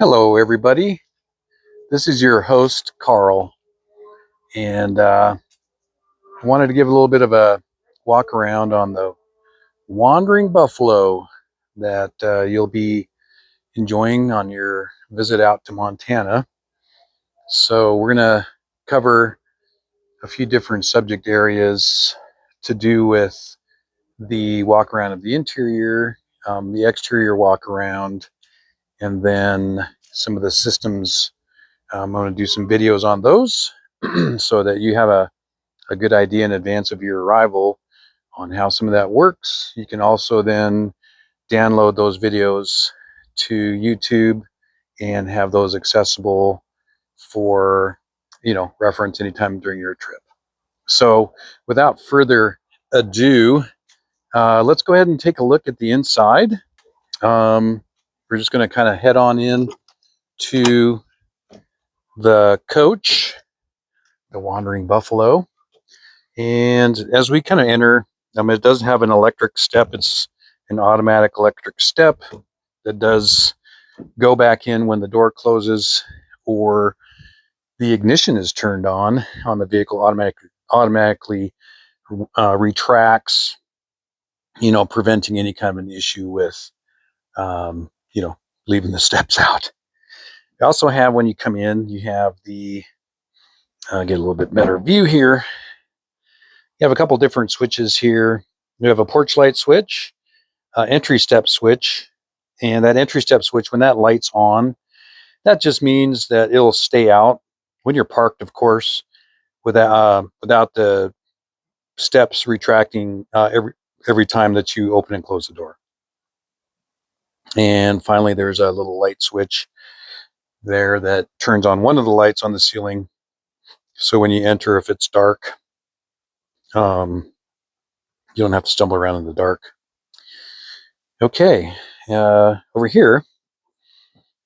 Hello, everybody. This is your host, Carl, and I wanted to give a little bit of a walk around on the wandering buffalo that you'll be enjoying on your visit out to Montana. So, we're going to cover a few different subject areas to do with the walk around of the interior, the exterior walk around, and then some of the systems. I'm going to do some videos on those so that you have a good idea in advance of your arrival on how some of that works. You can also then download those videos to YouTube and have those accessible for reference anytime during your trip. So without further ado, let's go ahead and take a look at the inside. We're just going to kind of head on in to the coach, the Wandering Buffalo. And as we kind of enter, it does have an electric step. It's an automatic electric step that does go back in when the door closes or the ignition is turned on the vehicle. Automatically retracts, preventing any kind of an issue with, leaving the steps out. You also have, when you come in, you have the get a little bit better view here. You have a couple different switches here. You have a porch light switch, entry step switch, and that entry step switch, when that light's on, that just means that it'll stay out when you're parked, of course, without the steps retracting every time that you open and close the door. And finally, there's a little light switch there that turns on one of the lights on the ceiling. So when you enter, if it's dark, you don't have to stumble around in the dark. Okay, over here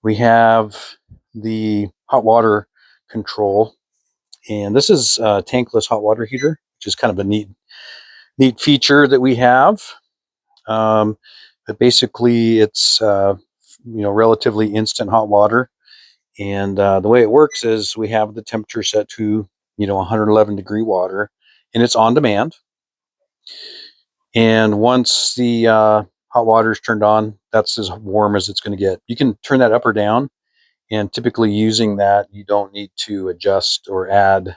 we have the hot water control, and this is a tankless hot water heater, which is kind of a neat feature that we have. But basically, it's relatively instant hot water, and the way it works is we have the temperature set to 111 degree water, and it's on demand. And once the hot water is turned on, that's as warm as it's going to get. You can turn that up or down, and typically using that, you don't need to adjust or add,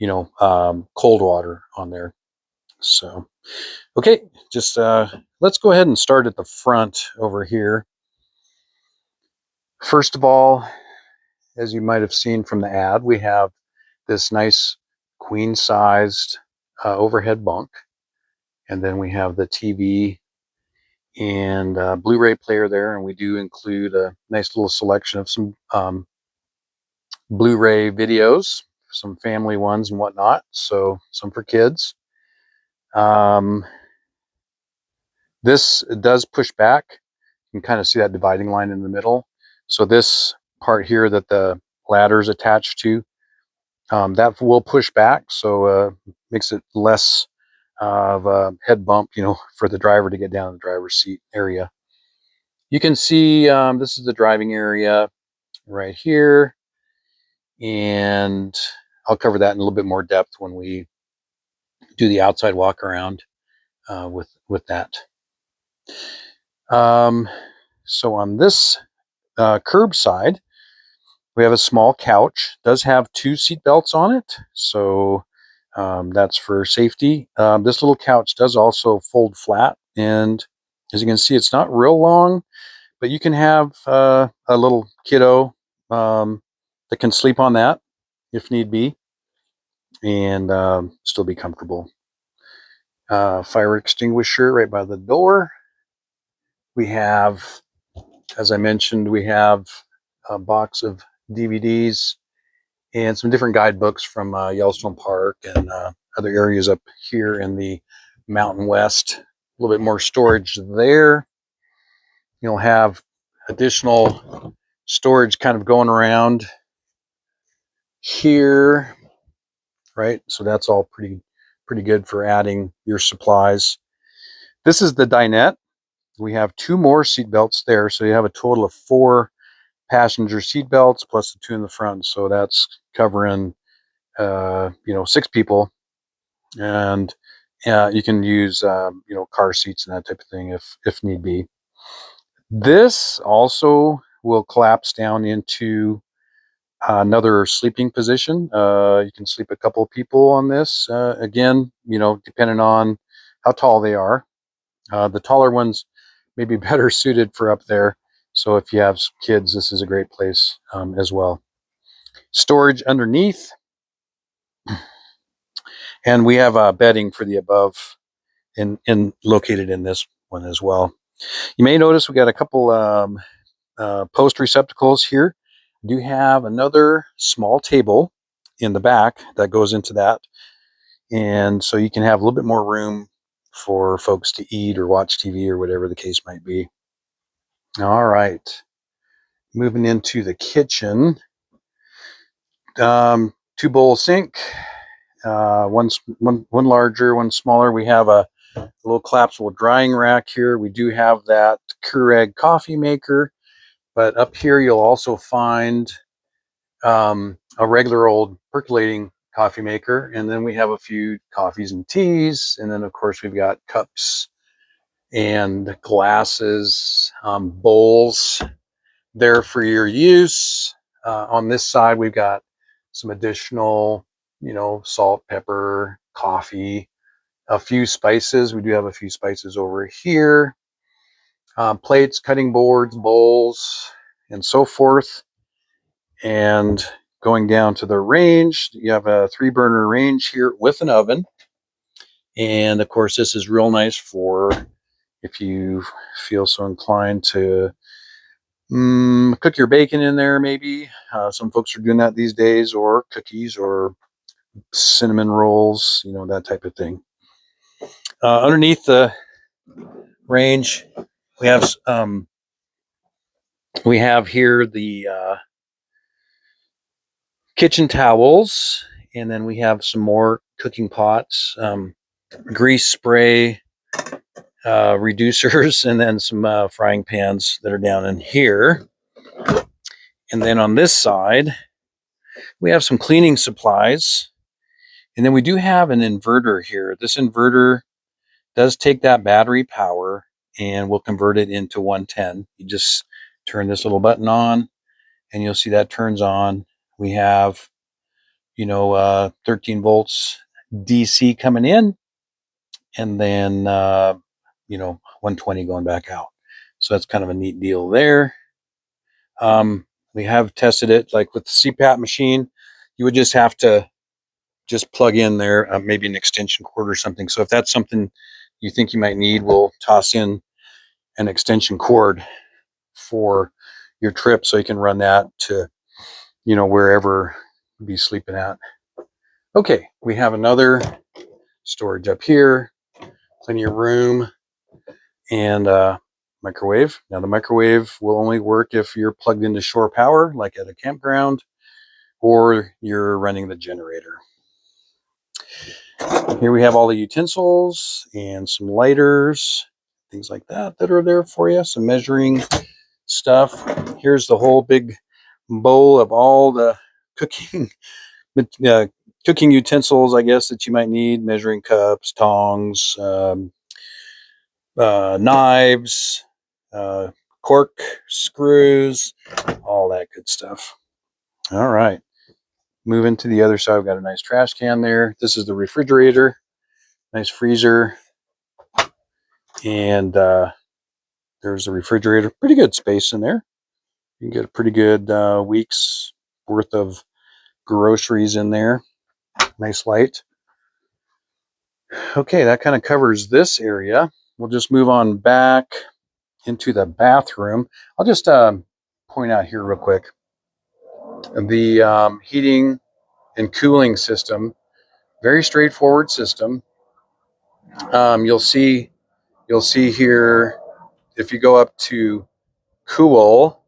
cold water on there. So, okay, just let's go ahead and start at the front over here. First of all, as you might have seen from the ad, we have this nice queen-sized overhead bunk, and then we have the TV and Blu-ray player there, and we do include a nice little selection of some Blu-ray videos, some family ones and whatnot, so some for kids. This does push back. You can kind of see that dividing line in the middle. So this part here that the ladder is attached to, that will push back, so makes it less of a head bump, for the driver to get down the driver's seat area. You can see this is the driving area right here, and I'll cover that in a little bit more depth when we do the outside walk around with that. So on this curbside, we have a small couch. It does have 2 seat belts on it, so that's for safety. This little couch does also fold flat, and as you can see, it's not real long, but you can have a little kiddo that can sleep on that if need be, and still be comfortable. Fire extinguisher right by the door. We have, as I mentioned, we have a box of DVDs and some different guidebooks from Yellowstone Park and other areas up here in the Mountain West. A little bit more storage there. You'll have additional storage kind of going around here, right? So that's all pretty good for adding your supplies. This is the dinette. We have 2 more seat belts there, so you have a total of 4 passenger seat belts plus the 2 in the front. So that's covering, 6 people. And you can use, car seats and that type of thing if need be. This also will collapse down into another sleeping position. You can sleep a couple of people on this. Again, depending on how tall they are. The taller ones may be better suited for up there. So if you have kids, this is a great place as well. Storage underneath. And we have bedding for the above in located in this one as well. You may notice we got a couple post receptacles here. We do have another small table in the back that goes into that. And so you can have a little bit more room for folks to eat or watch TV or whatever the case might be. All right. Moving into the kitchen. 2-bowl sink. One larger, one smaller. We have a little collapsible drying rack here. We do have that Keurig coffee maker. But up here, you'll also find a regular old percolating coffee maker. And then we have a few coffees and teas. And then, of course, we've got cups and glasses, bowls there for your use. On this side, we've got some additional, salt, pepper, coffee, a few spices. We do have a few spices over here. Plates, cutting boards, bowls, and so forth. And going down to the range, you have a 3-burner range here with an oven. And of course, this is real nice for if you feel so inclined to cook your bacon in there, maybe. Some folks are doing that these days, or cookies or cinnamon rolls, that type of thing. Underneath the range, we have here the kitchen towels, and then we have some more cooking pots, grease spray reducers, and then some frying pans that are down in here. And then on this side, we have some cleaning supplies. And then we do have an inverter here. This inverter does take that battery power and will convert it into 110. You just turn this little button on and you'll see that turns on. We have, 13 volts DC coming in, and then, 120 going back out. So that's kind of a neat deal there. We have tested it like with the CPAP machine. You would just have to plug in there, maybe an extension cord or something. So if that's something you think you might need, we'll toss in an extension cord for your trip so you can run that to, wherever you'll be sleeping at. Okay, we have another storage up here, plenty of room, and microwave. Now the microwave will only work if you're plugged into shore power, like at a campground, or you're running the generator. Here we have all the utensils and some lighters, things like that are there for you. Some measuring stuff. Here's the whole big bowl of all the cooking utensils, I guess, that you might need. Measuring cups, tongs, knives, cork screws, all that good stuff. All right. Moving to the other side, we've got a nice trash can there. This is the refrigerator, nice freezer, and there's a refrigerator. Pretty good space in there. You can get a pretty good week's worth of groceries in there. Nice light. Okay, that kind of covers this area. We'll just move on back into the bathroom. I'll just point out here real quick. The heating and cooling system, very straightforward system. You'll see here, if you go up to cool,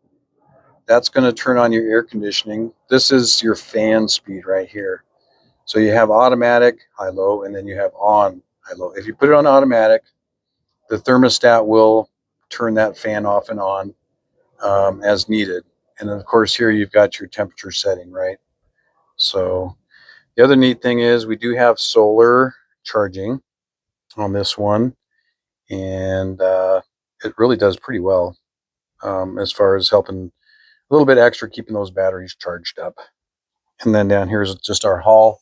that's going to turn on your air conditioning. This is your fan speed right here. So you have automatic, high, low, and then you have on, high, low. If you put it on automatic, the thermostat will turn that fan off and on as needed. And then of course here you've got your temperature setting, right? So the other neat thing is we do have solar charging on this one, and it really does pretty well as far as helping a little bit extra keeping those batteries charged up. And then down here is just our hall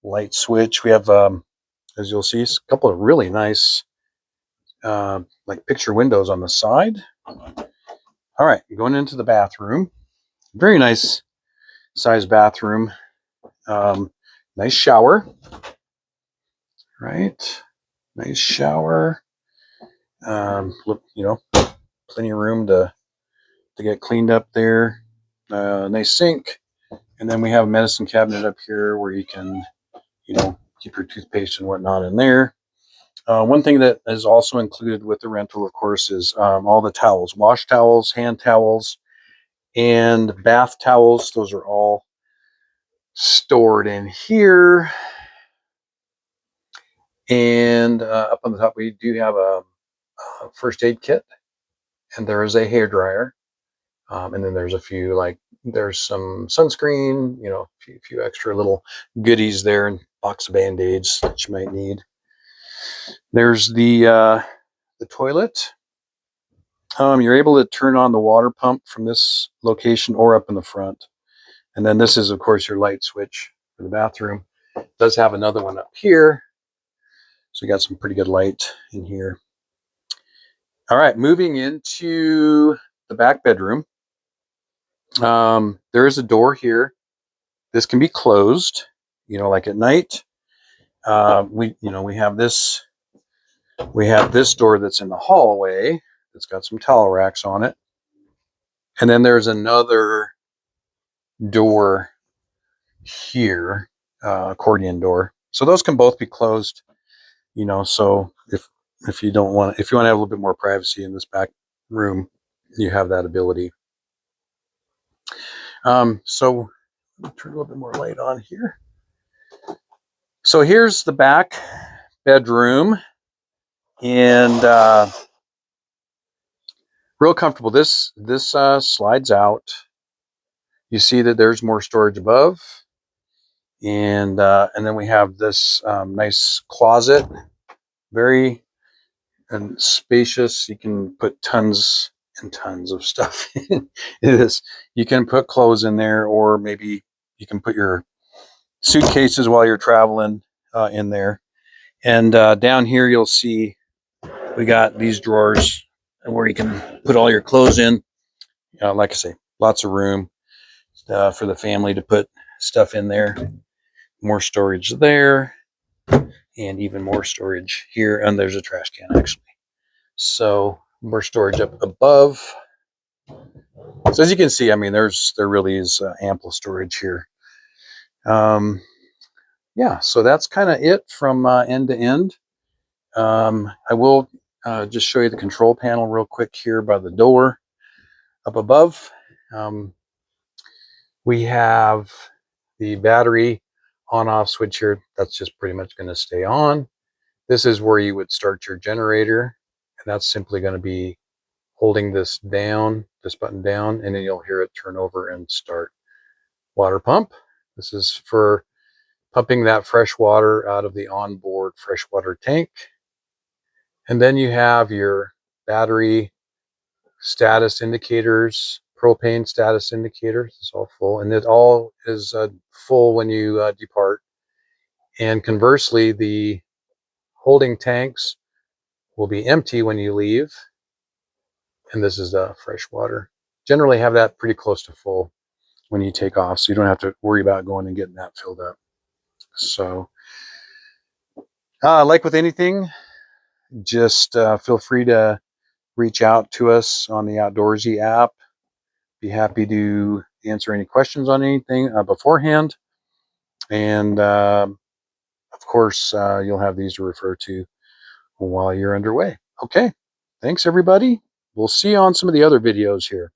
light switch. We have, as you'll see, a couple of really nice like picture windows on the side. All right, going into the bathroom. Very nice size bathroom. Nice shower. Right, nice shower. Look, you know, plenty of room to get cleaned up there. Nice sink, and then we have a medicine cabinet up here where you can, you know, keep your toothpaste and whatnot in there. One thing that is also included with the rental, of course, is all the towels, wash towels, hand towels, and bath towels. Those are all stored in here. And up on the top, we do have a first aid kit, and there is a hair dryer. And then there's a few, like, there's some sunscreen, you know, a few extra little goodies there, and box of Band-Aids that you might need. There's the toilet. You're able to turn on the water pump from this location or up in the front. And then this is, of course, your light switch for the bathroom. It does have another one up here. So you got some pretty good light in here. All right, moving into the back bedroom. There is a door here. This can be closed, you know, like at night. We have this door that's in the hallway that's got some towel racks on it. And then there's another door here, accordion door. So those can both be closed, you know, so if you want to have a little bit more privacy in this back room, you have that ability. So let me turn a little bit more light on here. So here's the back bedroom, and real comfortable. This slides out. You see that there's more storage above, and then we have this nice closet, very and spacious. You can put tons and tons of stuff in this. You can put clothes in there, or maybe you can put your suitcases while you're traveling in there. And down here you'll see we got these drawers where you can put all your clothes in. Like I say, lots of room for the family to put stuff in there. More storage there, and even more storage here. And there's a trash can, actually. So more storage up above. So as you can see, I mean, there really is ample storage here. Yeah, so that's kind of it from end to end. I will just show you the control panel real quick here by the door up above. We have the battery on-off switch here. That's just pretty much going to stay on. This is where you would start your generator, and that's simply going to be holding this button down, and then you'll hear it turn over and start. Water pump. This is for pumping that fresh water out of the onboard freshwater tank. And then you have your battery status indicators, propane status indicators. It's all full, and it all is full when you depart. And conversely, the holding tanks will be empty when you leave. And this is the fresh water. Generally have that pretty close to full when you take off, so you don't have to worry about going and getting that filled up. So like with anything, just feel free to reach out to us on the Outdoorsy app. Be happy to answer any questions on anything beforehand. And of course, you'll have these to refer to while you're underway. Okay, thanks everybody. We'll see you on some of the other videos here.